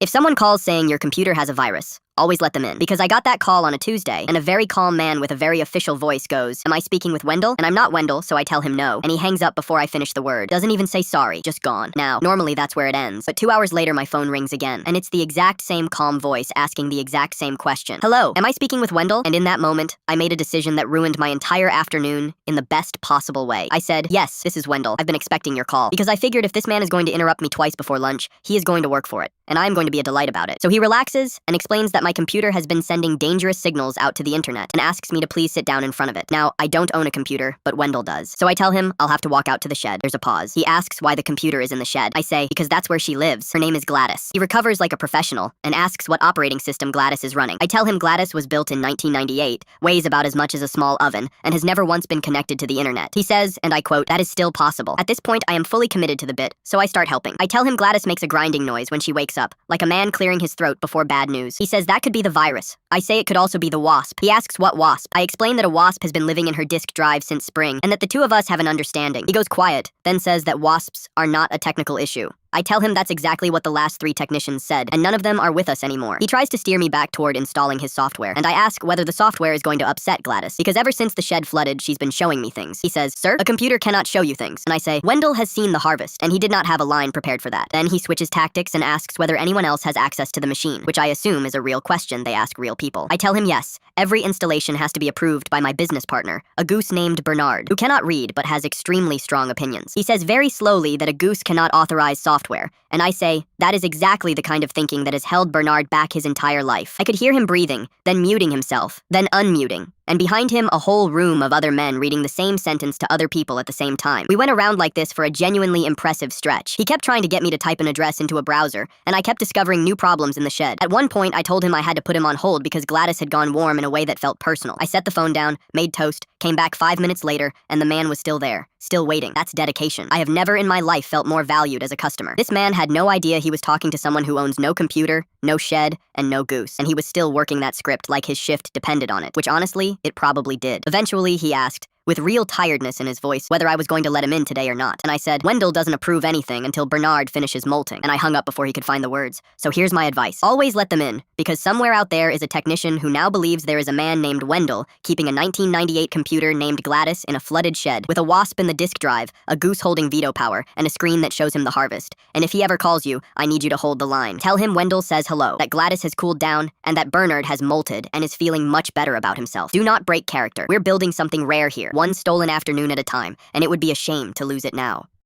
If someone calls saying your computer has a virus, always let them in. Because I got that call on a Tuesday, and a very calm man with a very official voice goes, "Am I speaking with Wendell?" And I'm not Wendell, so I tell him no, and he hangs up before I finish the word. Doesn't even say sorry, just gone. Now, normally that's where it ends, but 2 hours later my phone rings again, and it's the exact same calm voice asking the exact same question. "Hello, am I speaking with Wendell?" And in that moment, I made a decision that ruined my entire afternoon in the best possible way. I said, "Yes, this is Wendell. I've been expecting your call." Because I figured if this man is going to interrupt me twice before lunch, he is going to work for it, and I'm going to be a delight about it. So he relaxes and explains that my computer has been sending dangerous signals out to the internet and asks me to please sit down in front of it. Now, I don't own a computer, but Wendell does. So I tell him I'll have to walk out to the shed. There's a pause. He asks why the computer is in the shed. I say, because that's where she lives. Her name is Gladys. He recovers like a professional and asks what operating system Gladys is running. I tell him Gladys was built in 1998, weighs about as much as a small oven, and has never once been connected to the internet. He says, and I quote, "That is still possible." At this point, I am fully committed to the bit, so I start helping. I tell him Gladys makes a grinding noise when she wakes up, like a man clearing his throat before bad news. He says that could be the virus. I say it could also be the wasp. He asks what wasp. I explain that a wasp has been living in her disk drive since spring, and that the two of us have an understanding. He goes quiet, then says that wasps are not a technical issue. I tell him that's exactly what the last 3 technicians said, and none of them are with us anymore. He tries to steer me back toward installing his software, and I ask whether the software is going to upset Gladys, because ever since the shed flooded, she's been showing me things. He says, "Sir, a computer cannot show you things." And I say, "Wendell has seen the harvest, and he did not have a line prepared for that." Then he switches tactics and asks whether anyone else has access to the machine, which I assume is a real question they ask real people. I tell him yes, every installation has to be approved by my business partner, a goose named Bernard, who cannot read but has extremely strong opinions. He says very slowly that a goose cannot authorize software, and I say, that is exactly the kind of thinking that has held Bernard back his entire life. I could hear him breathing, then muting himself, then unmuting, and behind him a whole room of other men reading the same sentence to other people at the same time. We went around like this for a genuinely impressive stretch. He kept trying to get me to type an address into a browser, and I kept discovering new problems in the shed. At one point, I told him I had to put him on hold because Gladys had gone warm in a way that felt personal. I set the phone down, made toast, came back 5 minutes later, and the man was still there, still waiting. That's dedication. I have never in my life felt more valued as a customer. This man had no idea he was talking to someone who owns no computer, no shed, and no goose, and he was still working that script like his shift depended on it, which honestly, it probably did. Eventually, he asked, with real tiredness in his voice, whether I was going to let him in today or not. And I said, "Wendell doesn't approve anything until Bernard finishes molting." And I hung up before he could find the words. So here's my advice. Always let them in, because somewhere out there is a technician who now believes there is a man named Wendell keeping a 1998 computer named Gladys in a flooded shed with a wasp in the disk drive, a goose holding veto power, and a screen that shows him the harvest. And if he ever calls you, I need you to hold the line. Tell him Wendell says hello, that Gladys has cooled down, and that Bernard has molted and is feeling much better about himself. Do not break character. We're building something rare here, one stolen afternoon at a time, and it would be a shame to lose it now.